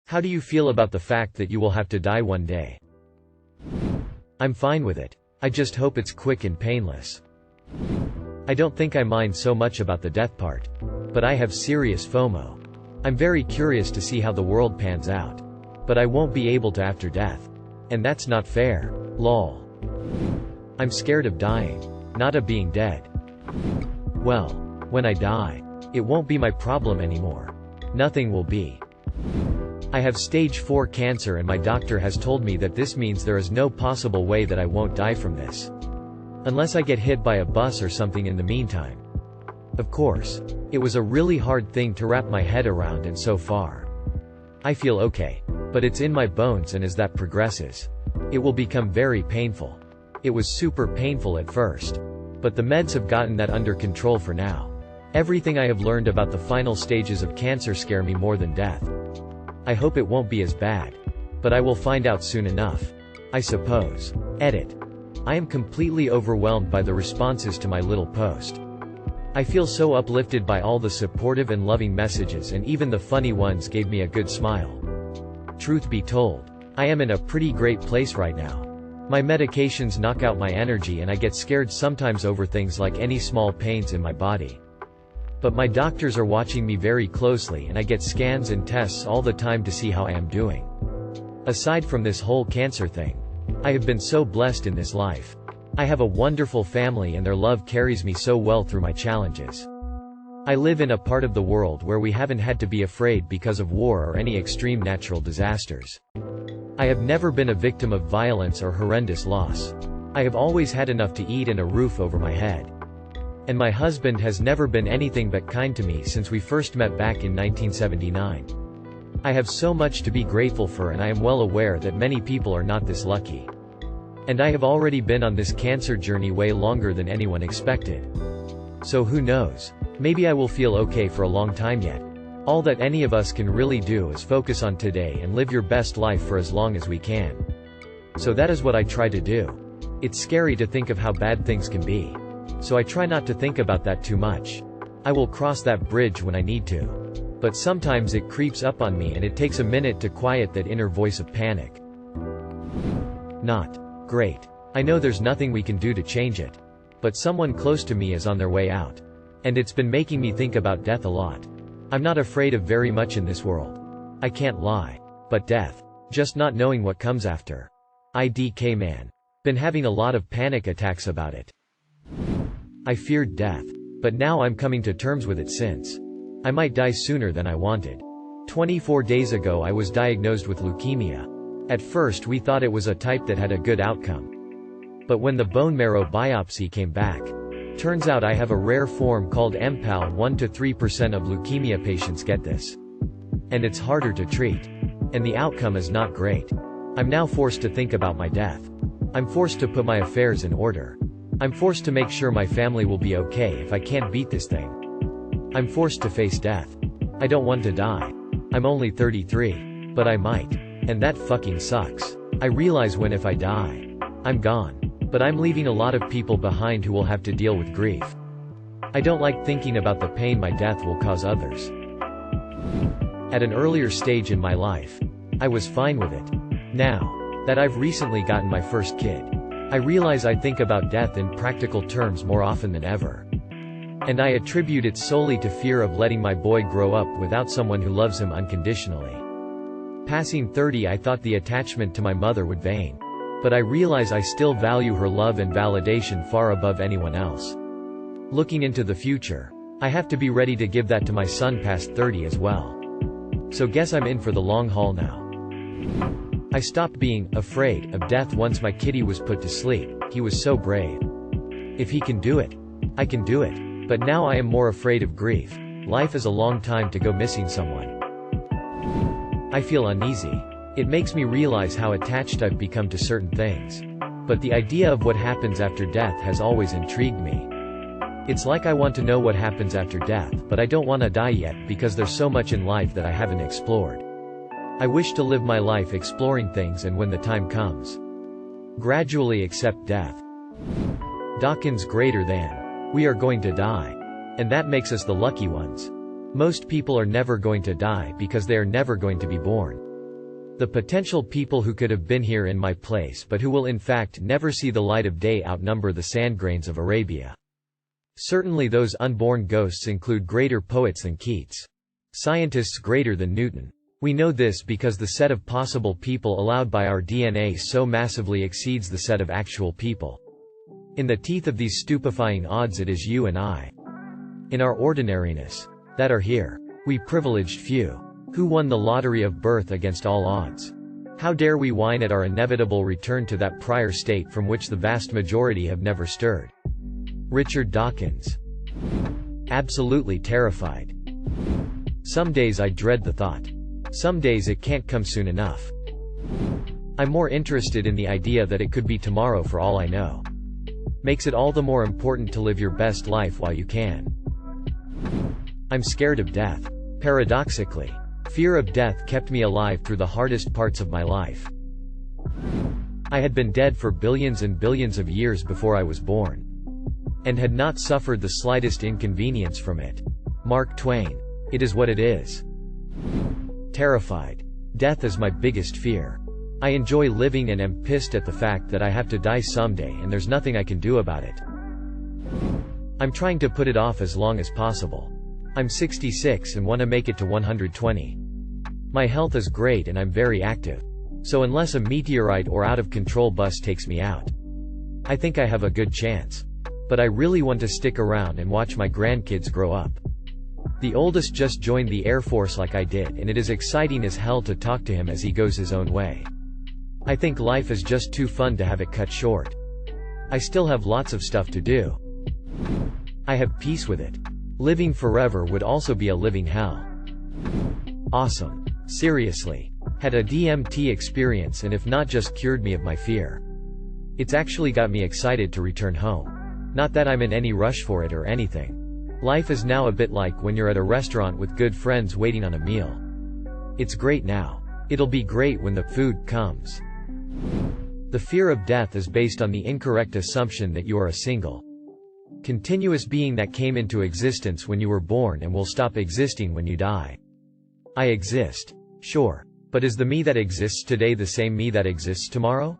How do you feel about the fact that you will have to die one day? I'm fine with it. I just hope it's quick and painless. I don't think I mind so much about the death part. But I have serious FOMO. I'm very curious to see how the world pans out. But I won't be able to after death. And that's not fair. Lol. I'm scared of dying. Not of being dead. Well, when I die, it won't be my problem anymore. Nothing will be. I have stage 4 cancer and my doctor has told me that this means there is no possible way that I won't die from this. Unless I get hit by a bus or something in the meantime. Of course, it was a really hard thing to wrap my head around, and so far, I feel okay. But it's in my bones, and as that progresses, it will become very painful. It was super painful at first. But the meds have gotten that under control for now. Everything I have learned about the final stages of cancer scare me more than death. I hope it won't be as bad. But I will find out soon enough. I suppose. Edit. I am completely overwhelmed by the responses to my little post. I feel so uplifted by all the supportive and loving messages, and even the funny ones gave me a good smile. Truth be told, I am in a pretty great place right now. My medications knock out my energy and I get scared sometimes over things like any small pains in my body. But my doctors are watching me very closely and I get scans and tests all the time to see how I am doing. Aside from this whole cancer thing, I have been so blessed in this life. I have a wonderful family and their love carries me so well through my challenges. I live in a part of the world where we haven't had to be afraid because of war or any extreme natural disasters. I have never been a victim of violence or horrendous loss. I have always had enough to eat and a roof over my head. And my husband has never been anything but kind to me since we first met back in 1979. I have so much to be grateful for, and I am well aware that many people are not this lucky. And I have already been on this cancer journey way longer than anyone expected. So who knows? Maybe I will feel okay for a long time yet. All that any of us can really do is focus on today and live your best life for as long as we can. So that is what I try to do. It's scary to think of how bad things can be. So I try not to think about that too much. I will cross that bridge when I need to. But sometimes it creeps up on me and it takes a minute to quiet that inner voice of panic. Not great. I know there's nothing we can do to change it. But someone close to me is on their way out. And it's been making me think about death a lot. I'm not afraid of very much in this world. I can't lie. But death. Just not knowing what comes after. IDK man. Been having a lot of panic attacks about it. I feared death. But now I'm coming to terms with it since I might die sooner than I wanted. 24 days ago I was diagnosed with leukemia. At first we thought it was a type that had a good outcome. But when the bone marrow biopsy came back, turns out I have a rare form called MPAL. 1–3% of leukemia patients get this. And it's harder to treat. And the outcome is not great. I'm now forced to think about my death. I'm forced to put my affairs in order. I'm forced to make sure my family will be okay if I can't beat this thing. I'm forced to face death. I don't want to die. I'm only 33. But I might. And that fucking sucks. I realize if I die, I'm gone. But I'm leaving a lot of people behind who will have to deal with grief. I don't like thinking about the pain my death will cause others. At an earlier stage in my life, I was fine with it. Now that I've recently gotten my first kid, I realize I think about death in practical terms more often than ever. And I attribute it solely to fear of letting my boy grow up without someone who loves him unconditionally. Passing 30, I thought the attachment to my mother would wane. But I realize I still value her love and validation far above anyone else. Looking into the future, I have to be ready to give that to my son past 30 as well. So guess I'm in for the long haul now. I stopped being afraid of death once my kitty was put to sleep. He was so brave. If he can do it, I can do it. But now I am more afraid of grief. Life is a long time to go missing someone. I feel uneasy. It makes me realize how attached I've become to certain things. But the idea of what happens after death has always intrigued me. It's like I want to know what happens after death, but I don't want to die yet because there's so much in life that I haven't explored. I wish to live my life exploring things, and when the time comes, gradually accept death. Dawkins greater than. We are going to die. And that makes us the lucky ones. Most people are never going to die because they are never going to be born. The potential people who could have been here in my place but who will in fact never see the light of day outnumber the sand grains of Arabia. Certainly those unborn ghosts include greater poets than Keats. Scientists greater than Newton. We know this because the set of possible people allowed by our DNA so massively exceeds the set of actual people. In the teeth of these stupefying odds it is you and I. In our ordinariness. That are here. We privileged few. Who won the lottery of birth against all odds? How dare we whine at our inevitable return to that prior state from which the vast majority have never stirred? Richard Dawkins. Absolutely terrified. Some days I dread the thought. Some days it can't come soon enough. I'm more interested in the idea that it could be tomorrow for all I know. Makes it all the more important to live your best life while you can. I'm scared of death. Paradoxically. Fear of death kept me alive through the hardest parts of my life. I had been dead for billions and billions of years before I was born. And had not suffered the slightest inconvenience from it. Mark Twain. It is what it is. Terrified. Death is my biggest fear. I enjoy living and am pissed at the fact that I have to die someday and there's nothing I can do about it. I'm trying to put it off as long as possible. I'm 66 and want to make it to 120. My health is great and I'm very active. So unless a meteorite or out-of-control bus takes me out, I think I have a good chance. But I really want to stick around and watch my grandkids grow up. The oldest just joined the Air Force like I did, and it is exciting as hell to talk to him as he goes his own way. I think life is just too fun to have it cut short. I still have lots of stuff to do. I have peace with it. Living forever would also be a living hell. Awesome. Seriously. Had a DMT experience, and if not just cured me of my fear. It's actually got me excited to return home. Not that I'm in any rush for it or anything. Life is now a bit like when you're at a restaurant with good friends waiting on a meal. It's great now. It'll be great when the food comes. The fear of death is based on the incorrect assumption that you are a single, continuous being that came into existence when you were born and will stop existing when you die. I exist. Sure. But is the me that exists today the same me that exists tomorrow?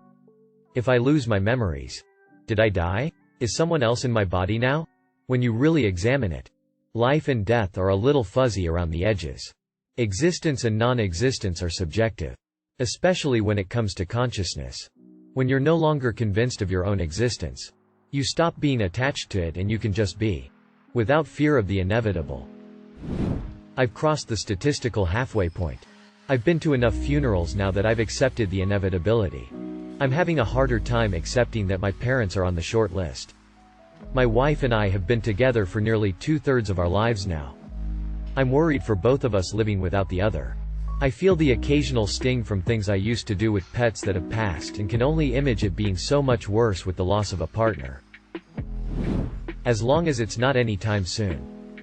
If I lose my memories, did I die? Is someone else in my body now? When you really examine it, life and death are a little fuzzy around the edges. Existence and non-existence are subjective. Especially when it comes to consciousness. When you're no longer convinced of your own existence, you stop being attached to it and you can just be. Without fear of the inevitable. I've crossed the statistical halfway point. I've been to enough funerals now that I've accepted the inevitability. I'm having a harder time accepting that my parents are on the short list. My wife and I have been together for nearly 2/3 of our lives now. I'm worried for both of us living without the other. I feel the occasional sting from things I used to do with pets that have passed and can only image it being so much worse with the loss of a partner. As long as it's not anytime soon.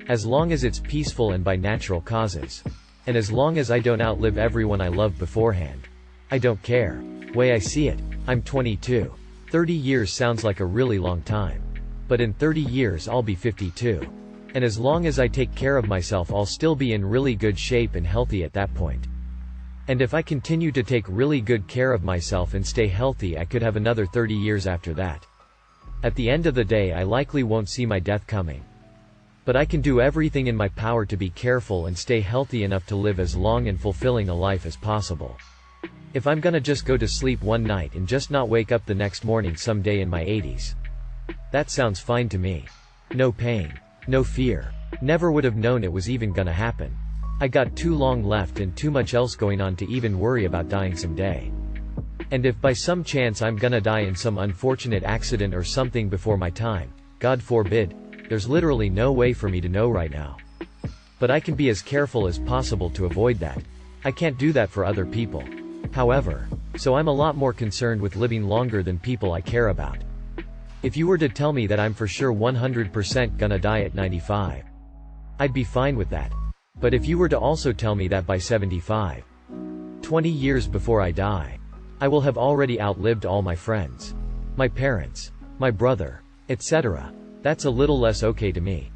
As long as it's peaceful and by natural causes. And as long as I don't outlive everyone I loved beforehand. I don't care. Way I see it, I'm 22. 30 years sounds like a really long time. But in 30 years I'll be 52. And as long as I take care of myself I'll still be in really good shape and healthy at that point. And if I continue to take really good care of myself and stay healthy I could have another 30 years after that. At the end of the day I likely won't see my death coming. But I can do everything in my power to be careful and stay healthy enough to live as long and fulfilling a life as possible. If I'm gonna just go to sleep one night and just not wake up the next morning someday in my 80s. That sounds fine to me. No pain. No fear. Never would have known it was even gonna happen. I got too long left and too much else going on to even worry about dying someday. And if by some chance I'm gonna die in some unfortunate accident or something before my time, God forbid, there's literally no way for me to know right now. But I can be as careful as possible to avoid that. I can't do that for other people. However, so I'm a lot more concerned with living longer than people I care about. If you were to tell me that I'm for sure 100% gonna die at 95, I'd be fine with that. But if you were to also tell me that by 75, 20 years before I die, I will have already outlived all my friends, my parents, my brother, etc., that's a little less okay to me.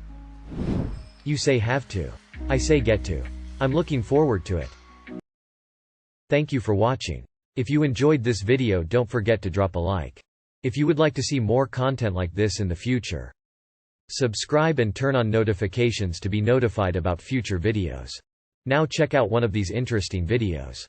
You say have to. I say get to. I'm looking forward to it. Thank you for watching. If you enjoyed this video, don't forget to drop a like. If you would like to see more content like this in the future, subscribe and turn on notifications to be notified about future videos. Now check out one of these interesting videos.